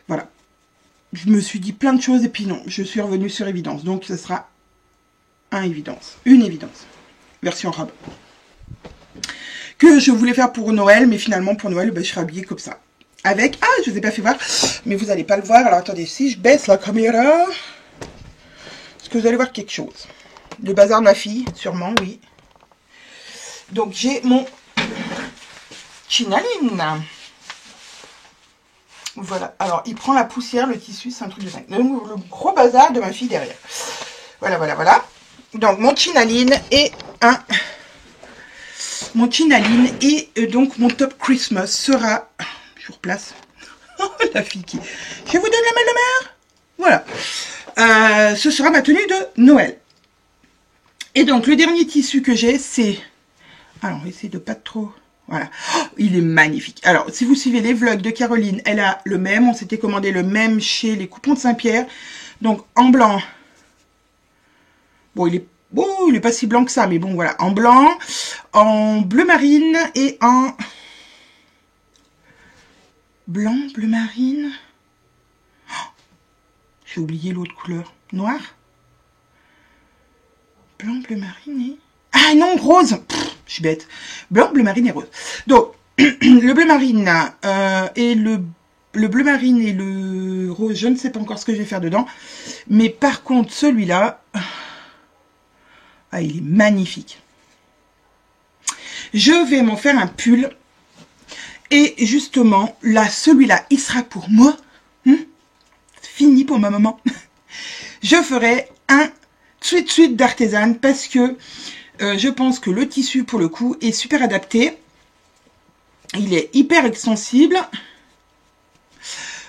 Voilà. Je me suis dit plein de choses et puis non, je suis revenue sur évidence. Donc, ce sera une évidence. version robe. Que je voulais faire pour Noël, mais finalement pour Noël, ben, je serai habillée comme ça. Avec, ah, je vous ai pas fait voir, mais vous allez pas le voir. Alors attendez, si je baisse la caméra, est-ce que vous allez voir quelque chose? Le bazar de ma fille, sûrement, oui. Donc j'ai mon Chinaline. Voilà, alors il prend la poussière, le tissu, c'est un truc de dingue. Le gros bazar de ma fille derrière. Voilà, voilà, voilà. Donc mon Chinaline et donc mon top Christmas sera, je vous replace, la fille qui, je vous donne la main de mer. Voilà, ce sera ma tenue de Noël. Et donc le dernier tissu que j'ai, c'est, alors on va essayer de pas trop, voilà, oh, il est magnifique. Alors si vous suivez les vlogs de Caroline, elle a le même, on s'était commandé le même chez les Coupons de Saint-Pierre, donc en blanc. Bon, il est pas si blanc que ça, mais bon, voilà. En blanc, en bleu marine et en blanc, bleu marine. Oh, j'ai oublié l'autre couleur. Noir. Blanc, bleu marine et... Ah non, rose. Pff, je suis bête. Blanc, bleu marine et rose. Donc, le bleu marine et le bleu marine et le rose, je ne sais pas encore ce que je vais faire dedans. Mais par contre, celui-là... Ah, il est magnifique. Je vais m'en faire un pull. Et justement, là, celui-là, il sera pour moi. Fini pour ma maman. Je ferai un suite d'artisane parce que je pense que le tissu, pour le coup, est super adapté. Il est hyper extensible.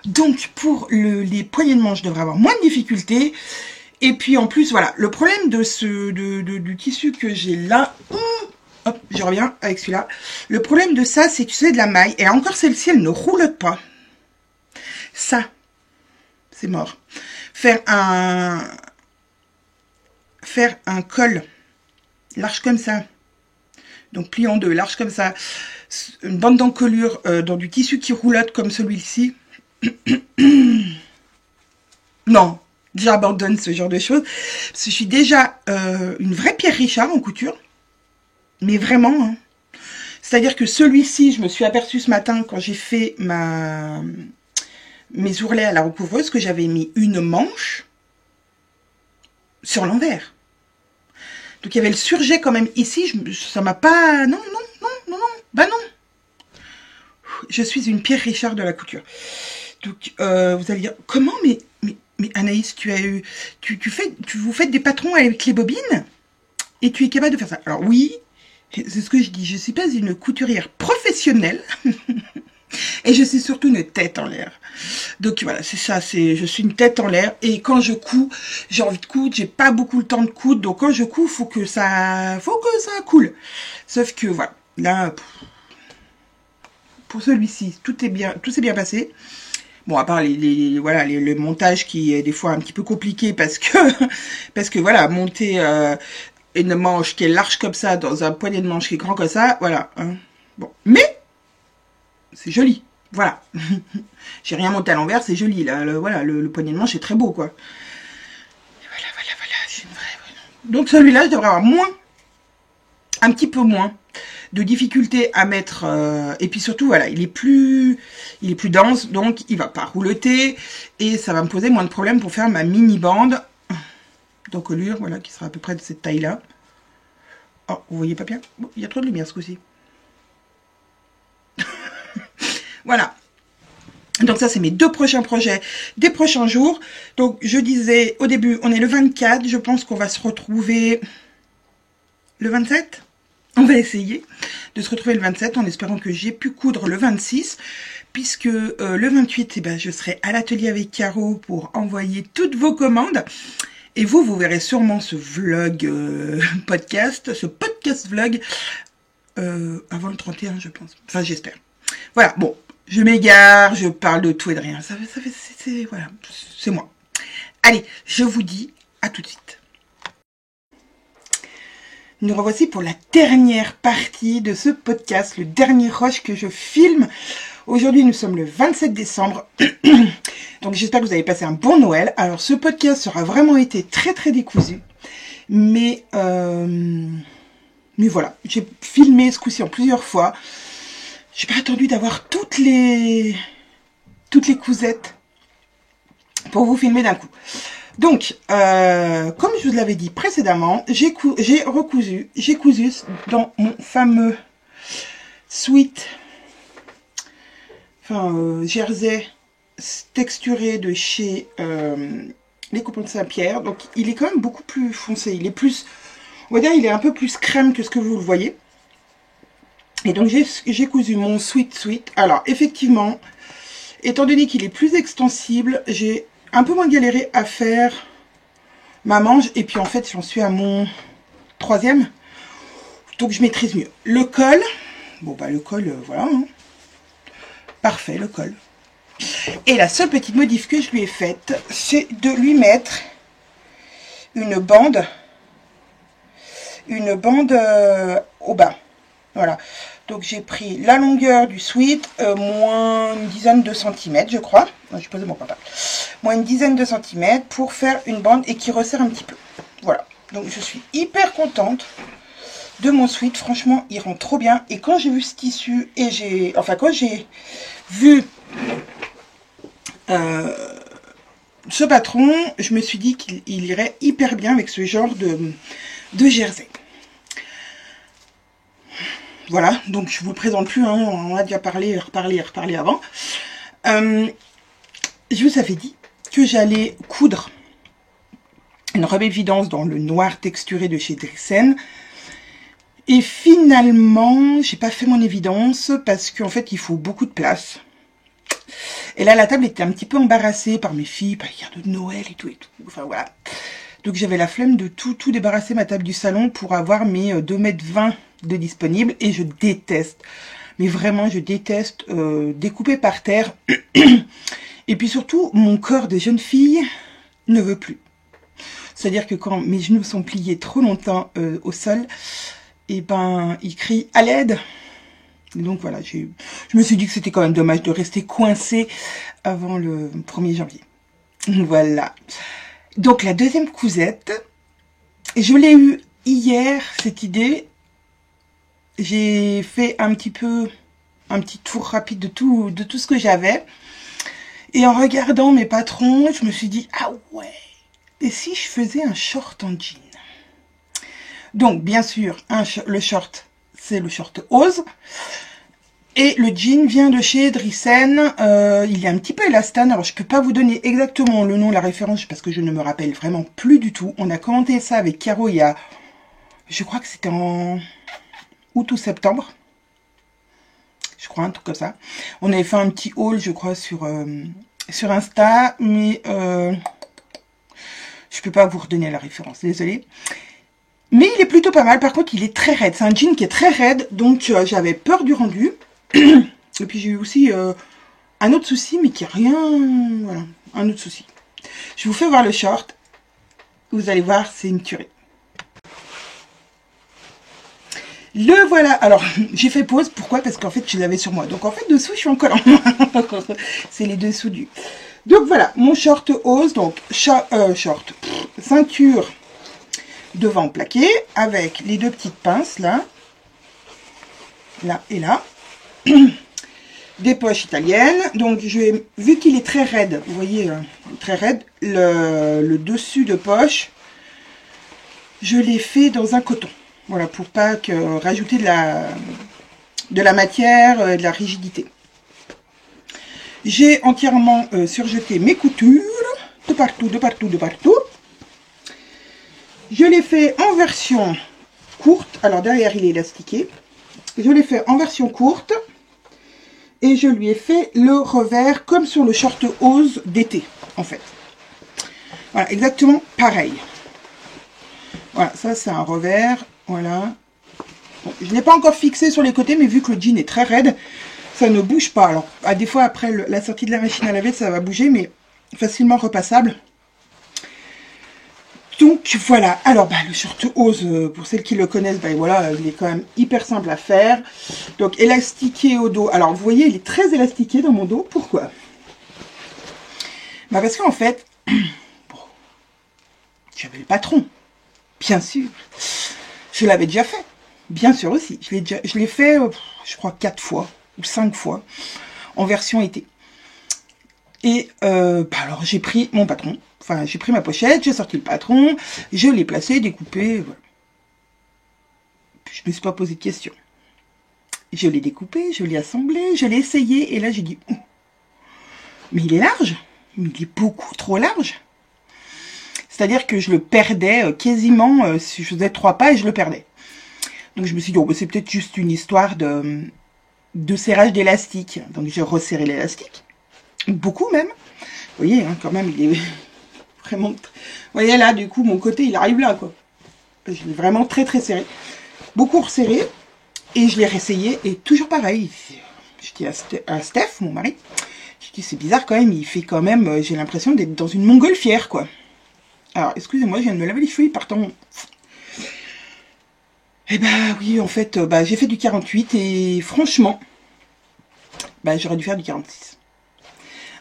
Donc, pour les poignées de manche, je devrais avoir moins de difficultés. Et puis, en plus, voilà, le problème de du tissu que j'ai là... Hop, je reviens avec celui-là. Le problème de ça, c'est que c'est de la maille. Et encore, celle-ci, elle ne roulotte pas. Ça, c'est mort. Faire un col large comme ça. Donc, plié en deux, large comme ça. Une bande d'encolure dans du tissu qui roulotte comme celui-ci. Non, j'abandonne ce genre de choses. Parce que je suis déjà une vraie Pierre Richard en couture. Mais vraiment, hein. C'est-à-dire que celui-ci, je me suis aperçue ce matin quand j'ai fait mes ourlets à la recouvreuse que j'avais mis une manche sur l'envers. Donc il y avait le surjet quand même ici, ça m'a pas... Non, bah non. Je suis une Pierre Richard de la couture. Donc vous allez dire, comment, mais Anaïs, vous faites des patrons avec les bobines et tu es capable de faire ça. Alors oui, c'est ce que je dis, je ne suis pas une couturière professionnelle et je suis surtout une tête en l'air. Donc voilà, c'est ça, je suis une tête en l'air et quand je couds, j'ai envie de coudre, j'ai pas beaucoup le temps de coudre, donc quand je couds, faut que ça coule. Sauf que voilà, là, pour celui-ci, tout s'est bien passé. Bon, à part le montage qui est des fois un petit peu compliqué parce que voilà, monter une manche qui est large comme ça dans un poignet de manche qui est grand comme ça, voilà. Hein. Bon, mais c'est joli, voilà. J'ai rien monté à l'envers, c'est joli là. Voilà, le poignet de manche est très beau quoi. Et voilà. J'ai une vraie... Donc celui-là, je devrais avoir un petit peu moins de difficulté à mettre et puis surtout voilà, il est plus dense, donc il va pas roulotter et ça va me poser moins de problèmes pour faire ma mini bande d'encolure, voilà, qui sera à peu près de cette taille là. Oh, vous voyez pas bien, bon, il y a trop de lumière ce coup-ci. Voilà, donc ça c'est mes deux prochains projets des prochains jours. Donc je disais au début, on est le 24, je pense qu'on va se retrouver le 27. On va essayer de se retrouver le 27 en espérant que j'ai pu coudre le 26, puisque le 28, eh ben, je serai à l'atelier avec Caro pour envoyer toutes vos commandes. Et vous verrez sûrement ce vlog podcast, ce podcast vlog avant le 31, je pense. Enfin, j'espère. Voilà, bon, je m'égare, je parle de tout et de rien. Voilà, c'est moi. Allez, je vous dis à tout de suite. Nous revoici pour la dernière partie de ce podcast, le dernier rush que je filme. Aujourd'hui, nous sommes le 27 décembre. Donc, j'espère que vous avez passé un bon Noël. Alors, ce podcast sera vraiment été très, très décousu. Mais Mais voilà, j'ai filmé ce coup-ci en plusieurs fois. J'ai pas attendu d'avoir toutes les cousettes pour vous filmer d'un coup. Donc, comme je vous l'avais dit précédemment, j'ai cousu dans mon fameux sweat, jersey texturé de chez les Coupons de Saint-Pierre. Donc, il est quand même beaucoup plus foncé. Il est plus, on va dire, il est un peu plus crème que ce que vous le voyez. Et donc, j'ai cousu mon sweat. Alors, effectivement, étant donné qu'il est plus extensible, j'ai un peu moins galéré à faire ma manche. Et puis, en fait, j'en suis à mon 3e. Donc, je maîtrise mieux. Le col, bon, bah, le col, voilà. Hein. Parfait, le col. Et la seule petite modif que je lui ai faite, c'est de lui mettre une bande au bas. Voilà. Donc j'ai pris la longueur du sweat, moins une dizaine de centimètres, je crois. Non, j'ai posé mon portable. Moins une dizaine de centimètres pour faire une bande et qui resserre un petit peu. Voilà. Donc je suis hyper contente de mon sweat. Franchement, il rend trop bien. Et quand j'ai vu ce tissu et quand j'ai vu ce patron, je me suis dit qu'il irait hyper bien avec ce genre de jersey. Voilà, donc je vous le présente plus, hein, on a déjà reparlé avant. Je vous avais dit que j'allais coudre une robe évidence dans le noir texturé de chez Driessen. Et finalement, j'ai pas fait mon évidence parce qu'en fait, il faut beaucoup de place. Et là, la table était un petit peu embarrassée par mes filles, par les cadeaux de Noël et tout. Enfin, voilà. Donc, j'avais la flemme de tout débarrasser ma table du salon pour avoir mes 2,20 m de disponible. Et je déteste, mais vraiment, je déteste découper par terre. Et puis surtout, mon corps de jeune fille ne veut plus. C'est-à-dire que quand mes genoux sont pliés trop longtemps au sol, et ben, ils crient à l'aide. Donc voilà, je me suis dit que c'était quand même dommage de rester coincé avant le 1er janvier. Voilà. Donc la deuxième cousette, je l'ai eue hier, cette idée. J'ai fait un petit tour rapide de tout ce que j'avais. Et en regardant mes patrons, je me suis dit, ah ouais, et si je faisais un short en jean? Donc bien sûr, le short, c'est le short Ose. Et le jean vient de chez Driessen. Il est un petit peu élastane. Alors, je peux pas vous donner exactement le nom, la référence, parce que je ne me rappelle vraiment plus du tout. On a commenté ça avec Caro il y a... Je crois que c'était en août ou septembre. Je crois, un truc comme ça. On avait fait un petit haul, je crois, sur Insta. Mais je peux pas vous redonner la référence. Désolée. Mais il est plutôt pas mal. Par contre, il est très raide. C'est un jean qui est très raide. Donc, j'avais peur du rendu. Et puis j'ai eu aussi un autre souci, mais qui a rien... Voilà, un autre souci. Je vous fais voir le short. Vous allez voir, c'est une tuerie. Le voilà. Alors, j'ai fait pause. Pourquoi? Parce qu'en fait, je l'avais sur moi. Donc, en fait, dessous, je suis en collant. C'est les dessous du... Donc, voilà, mon short Ose. Donc, ceinture devant plaqué avec les deux petites pinces, là. Là et là. Des poches italiennes. Donc vu qu'il est très raide, vous voyez, très raide, le dessus de poche, je l'ai fait dans un coton. Voilà, pour pas rajouter de la matière, de la rigidité. J'ai entièrement surjeté mes coutures, de partout. Je l'ai fait en version courte. Alors derrière, il est élastiqué. Je l'ai fait en version courte. Et je lui ai fait le revers comme sur le short Ose d'été, en fait. Voilà, exactement pareil. Voilà, ça c'est un revers. Voilà. Bon, je ne l'ai pas encore fixé sur les côtés, mais vu que le jean est très raide, ça ne bouge pas. Alors, à des fois, après la sortie de la machine à laver, ça va bouger, mais facilement repassable. Donc voilà, alors le short Ose, pour celles qui le connaissent, voilà, il est quand même hyper simple à faire. Donc élastiqué au dos, alors vous voyez, il est très élastiqué dans mon dos, pourquoi? Parce qu'en fait, bon, j'avais le patron, bien sûr, je l'avais déjà fait. Bien sûr aussi. Je l'ai fait, je crois, 4 fois ou 5 fois en version été. Et alors j'ai pris mon patron. Enfin, j'ai pris ma pochette, j'ai sorti le patron, je l'ai placé, découpé. Voilà. Je me suis pas posé de questions. Je l'ai découpé, je l'ai assemblé, je l'ai essayé. Et là, j'ai dit, oh, mais il est large. Mais il est beaucoup trop large. C'est-à-dire que je le perdais quasiment, si je faisais 3 pas et je le perdais. Donc je me suis dit, oh, bah, c'est peut-être juste une histoire de serrage d'élastique. Donc j'ai resserré l'élastique. Beaucoup même. Vous voyez, hein, quand même, il est vraiment... Vous voyez là, du coup, mon côté, il arrive là, quoi. Je l'ai vraiment très très serré. Beaucoup resserré. Et je l'ai réessayé. Et toujours pareil. Je dis à Steph, mon mari, je dis, c'est bizarre quand même. Il fait quand même, j'ai l'impression d'être dans une montgolfière, quoi. Alors, excusez-moi, je viens de me laver les cheveux, ils partent en... Eh ben oui, en fait, j'ai fait du 48 et franchement, j'aurais dû faire du 46.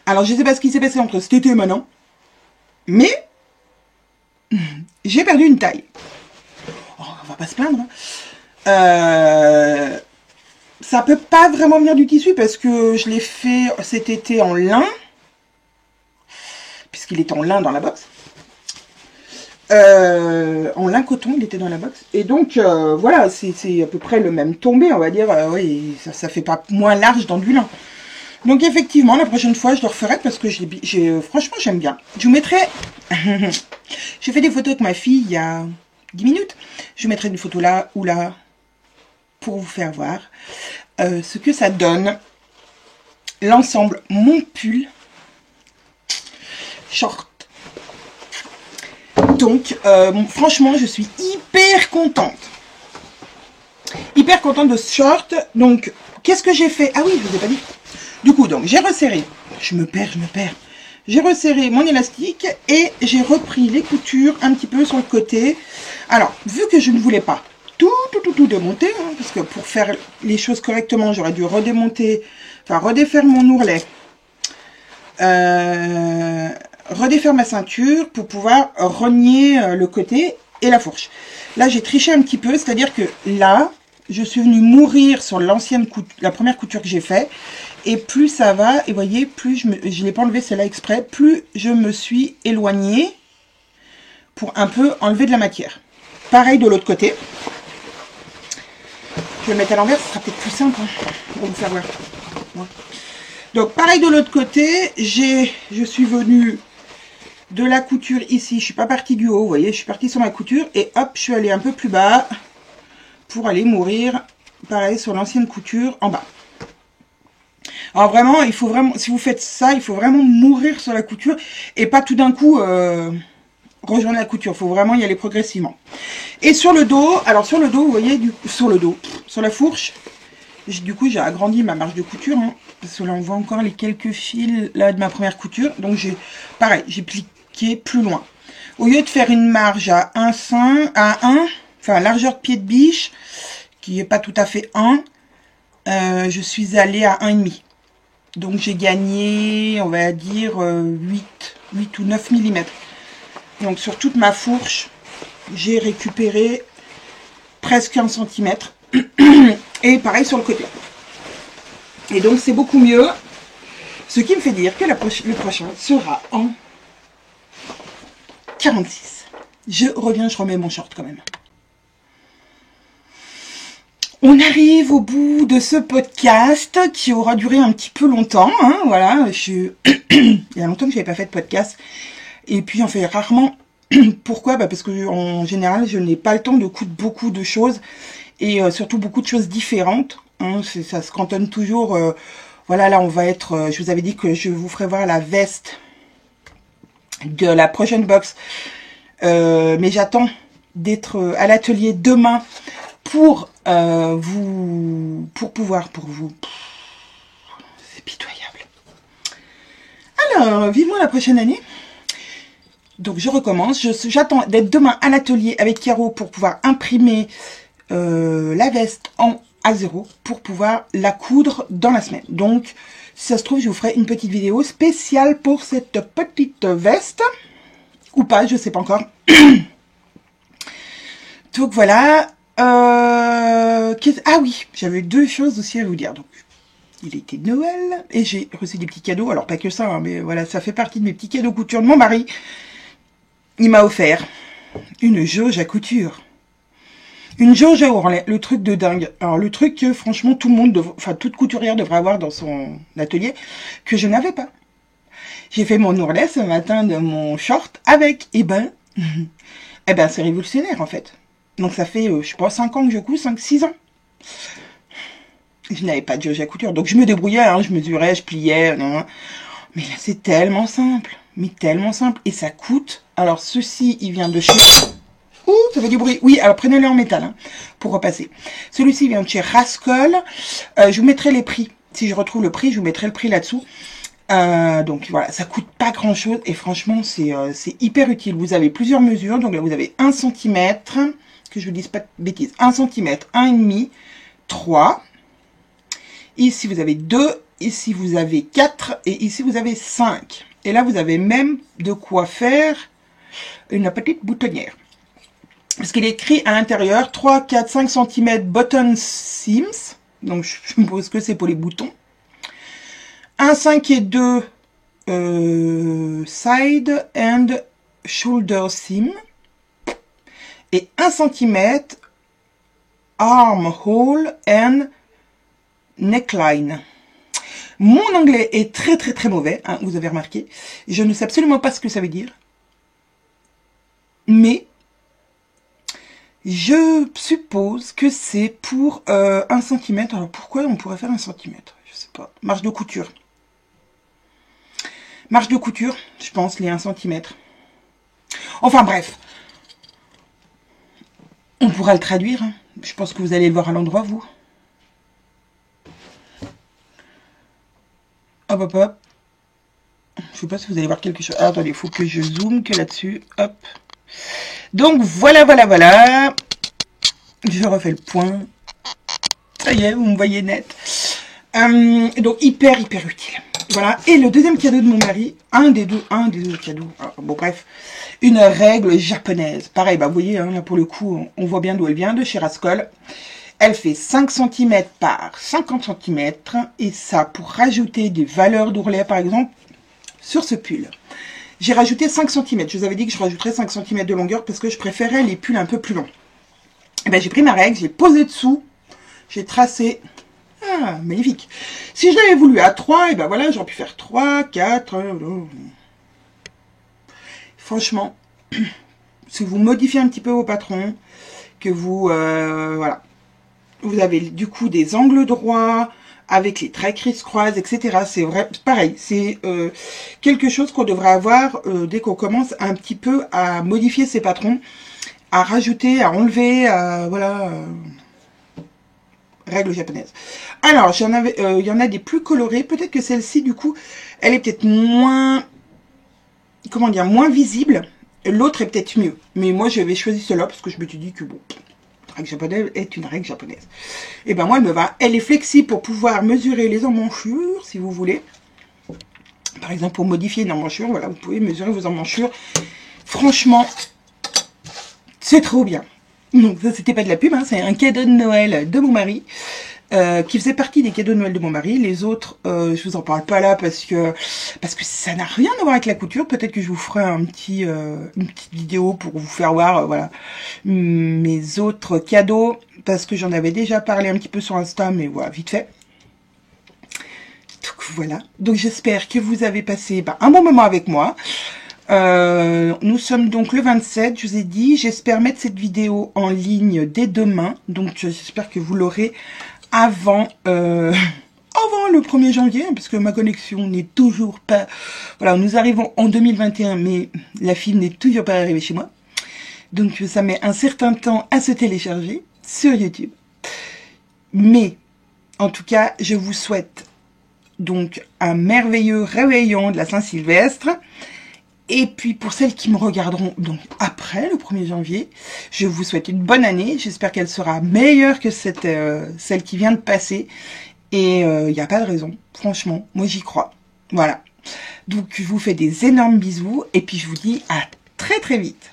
Alors, je sais pas ce qui s'est passé entre cet été et maintenant, mais j'ai perdu une taille. Oh, on va pas se plaindre. Ça peut pas vraiment venir du tissu parce que je l'ai fait cet été en lin, puisqu'il est en lin dans la box. En lin coton, il était dans la box. Et donc, voilà, c'est à peu près le même tombé, on va dire. Oui, ça fait pas moins large dans du lin. Donc, effectivement, la prochaine fois, je le referai parce que franchement, j'aime bien. Je vous mettrai... J'ai fait des photos avec ma fille il y a 10 minutes. Je vous mettrai une photo là ou là pour vous faire voir ce que ça donne. L'ensemble, mon pull, short. Donc, franchement, je suis hyper contente. Hyper contente de ce short. Donc, qu'est-ce que j'ai fait? Ah oui, je vous ai pas dit. Du coup, donc, j'ai resserré. Je me perds. J'ai resserré mon élastique et j'ai repris les coutures un petit peu sur le côté. Alors, vu que je ne voulais pas tout démonter, hein, parce que pour faire les choses correctement, j'aurais dû redémonter, enfin, redéfaire mon ourlet. Redéfaire ma ceinture pour pouvoir rogner le côté et la fourche. Là, j'ai triché un petit peu, c'est-à-dire que là, je suis venue mourir sur la première couture que j'ai fait. Et plus ça va, et vous voyez, plus je ne l'ai pas enlevé celle-là exprès, plus je me suis éloignée pour un peu enlever de la matière. Pareil de l'autre côté. Je vais le mettre à l'envers, ce sera peut-être plus simple hein, pour vous faire voir. Ouais. Donc, pareil de l'autre côté, je suis venue de la couture ici, je suis pas partie du haut, vous voyez, je suis partie sur ma couture et hop, je suis allée un peu plus bas pour aller mourir, pareil, sur l'ancienne couture en bas. Alors vraiment, il faut vraiment, si vous faites ça, il faut vraiment mourir sur la couture et pas tout d'un coup rejoindre la couture, il faut vraiment y aller progressivement. Et sur le dos, alors sur le dos, vous voyez, sur la fourche, du coup j'ai agrandi ma marge de couture, hein, parce que là on voit encore les quelques fils là de ma première couture, donc pareil, j'ai pliqué plus loin. Au lieu de faire une marge à 1, enfin largeur de pied de biche, qui n'est pas tout à fait 1, je suis allée à 1,5. Donc j'ai gagné, on va dire, 8 ou 9 mm. Donc sur toute ma fourche, j'ai récupéré presque 1 cm. Et pareil sur le côté. Et donc c'est beaucoup mieux. Ce qui me fait dire que le prochain sera en 46. Je reviens, je remets mon short quand même. On arrive au bout de ce podcast qui aura duré un petit peu longtemps. Hein, voilà, il y a longtemps que je n'avais pas fait de podcast. Et puis on fait rarement. Pourquoi? Parce que en général, je n'ai pas le temps de coudre beaucoup de choses. Et surtout beaucoup de choses différentes. Hein, ça se cantonne toujours. Voilà, là on va être... je vous avais dit que je vous ferai voir la veste de la prochaine box. Mais j'attends d'être à l'atelier demain pour vous... C'est pitoyable. Alors, vivement la prochaine année. Donc je recommence. J'attends d'être demain à l'atelier avec Caro pour pouvoir imprimer la veste en A0 pour pouvoir la coudre dans la semaine. Donc, si ça se trouve, je vous ferai une petite vidéo spéciale pour cette petite veste. Ou pas, je sais pas encore. Donc voilà. Ah oui, j'avais deux choses aussi à vous dire. Donc, il était Noël et j'ai reçu des petits cadeaux. Alors, pas que ça, hein, mais voilà, ça fait partie de mes petits cadeaux couture de mon mari. Il m'a offert une jauge à couture. Une jauge à ourlet, le truc de dingue. Alors, le truc que, franchement, tout le monde, enfin, toute couturière devrait avoir dans son atelier, que je n'avais pas. J'ai fait mon ourlet ce matin de mon short avec, eh ben, c'est révolutionnaire, en fait. Donc, ça fait, je sais pas, 5 ans que je couds, 5-6 ans. Je n'avais pas de jauge à couture, donc je me débrouillais, hein, je mesurais, je pliais, non. Mais là, c'est tellement simple, mais tellement simple. Et ça coûte, alors ceci, il vient de chez... Ouh, ça fait du bruit. Oui, alors prenez-le en métal, hein, pour repasser. Celui-ci vient de chez Rascol. Je vous mettrai les prix. Si je retrouve le prix, je vous mettrai le prix là-dessous. Donc voilà, ça coûte pas grand-chose et franchement, c'est hyper utile. Vous avez plusieurs mesures, donc là, vous avez 1 cm, que je vous dise pas de bêtises, 1 cm, 1,5, 3. Ici, vous avez 2, ici, vous avez 4, et ici, vous avez 5. Et là, vous avez même de quoi faire une petite boutonnière. Parce qu'il est écrit à l'intérieur 3, 4, 5 cm button seams. Donc, je suppose que c'est pour les boutons. 1, 5 et 2 side and shoulder seam. Et 1 cm armhole and neckline. Mon anglais est très très très mauvais, hein, vous avez remarqué. Je ne sais absolument pas ce que ça veut dire. Mais je suppose que c'est pour 1 cm. Alors pourquoi on pourrait faire 1 cm? Je sais pas. Marge de couture. Marge de couture, je pense, les 1 cm. Enfin bref. On pourra le traduire. Hein. Je pense que vous allez le voir à l'endroit, vous. Hop, hop, hop. Je sais pas si vous allez voir quelque chose. Ah, attendez, il faut que je zoome que là-dessus. Hop. Donc, voilà, voilà, voilà. Je refais le point. Ça y est, vous me voyez net. Donc, hyper, hyper utile. Voilà. Et le deuxième cadeau de mon mari, un des deux cadeaux. Alors, bon, bref. Une règle japonaise. Pareil, bah, vous voyez, hein, là, pour le coup, on voit bien d'où elle vient, de chez Rascol. Elle fait 5 cm par 50 cm. Et ça, pour rajouter des valeurs d'ourlet, par exemple, sur ce pull. J'ai rajouté 5 cm. Je vous avais dit que je rajouterais 5 cm de longueur parce que je préférais les pulls un peu plus longs. Et ben, j'ai pris ma règle, j'ai posé dessous, j'ai tracé. Ah, magnifique. Si je l'avais voulu à 3, et ben voilà, j'aurais pu faire 3, 4. Franchement, si vous modifiez un petit peu vos patrons, que vous, voilà, vous avez du coup des angles droits, avec les traits criss-cross, etc. C'est vrai, pareil, c'est quelque chose qu'on devrait avoir dès qu'on commence un petit peu à modifier ses patrons, à rajouter, à enlever, voilà, règle japonaise. Alors, il y en a des plus colorées, peut-être que celle-ci, du coup, elle est peut-être moins, comment dire, moins visible, l'autre est peut-être mieux. Mais moi, j'avais choisi celle-là parce que je me suis dit que, bon, règle japonaise est une règle japonaise. Et ben moi, elle me va. Elle est flexible pour pouvoir mesurer les emmanchures, si vous voulez. Par exemple, pour modifier une emmanchure, voilà, vous pouvez mesurer vos emmanchures. Franchement, c'est trop bien. Donc ça, c'était pas de la pub, hein, c'est un cadeau de Noël de mon mari, qui faisait partie des cadeaux de Noël de mon mari. Les autres, je vous en parle pas là parce que ça n'a rien à voir avec la couture. Peut-être que je vous ferai une petite vidéo pour vous faire voir, voilà, mes autres cadeaux, parce que j'en avais déjà parlé un petit peu sur Insta, mais voilà, vite fait. Donc voilà. Donc j'espère que vous avez passé un bon moment avec moi. Nous sommes donc le 27, je vous ai dit. J'espère mettre cette vidéo en ligne dès demain. Donc j'espère que vous l'aurez avant le 1er janvier, parce que ma connexion n'est toujours pas... Voilà, nous arrivons en 2021, mais la film n'est toujours pas arrivée chez moi. Donc ça met un certain temps à se télécharger sur YouTube. Mais, en tout cas, je vous souhaite donc un merveilleux réveillon de la Saint-Sylvestre. Et puis, pour celles qui me regarderont donc après le 1er janvier, je vous souhaite une bonne année. J'espère qu'elle sera meilleure que celle qui vient de passer. Et il n'y a pas de raison. Franchement, moi j'y crois. Voilà. Donc, je vous fais des énormes bisous. Et puis, je vous dis à très très vite.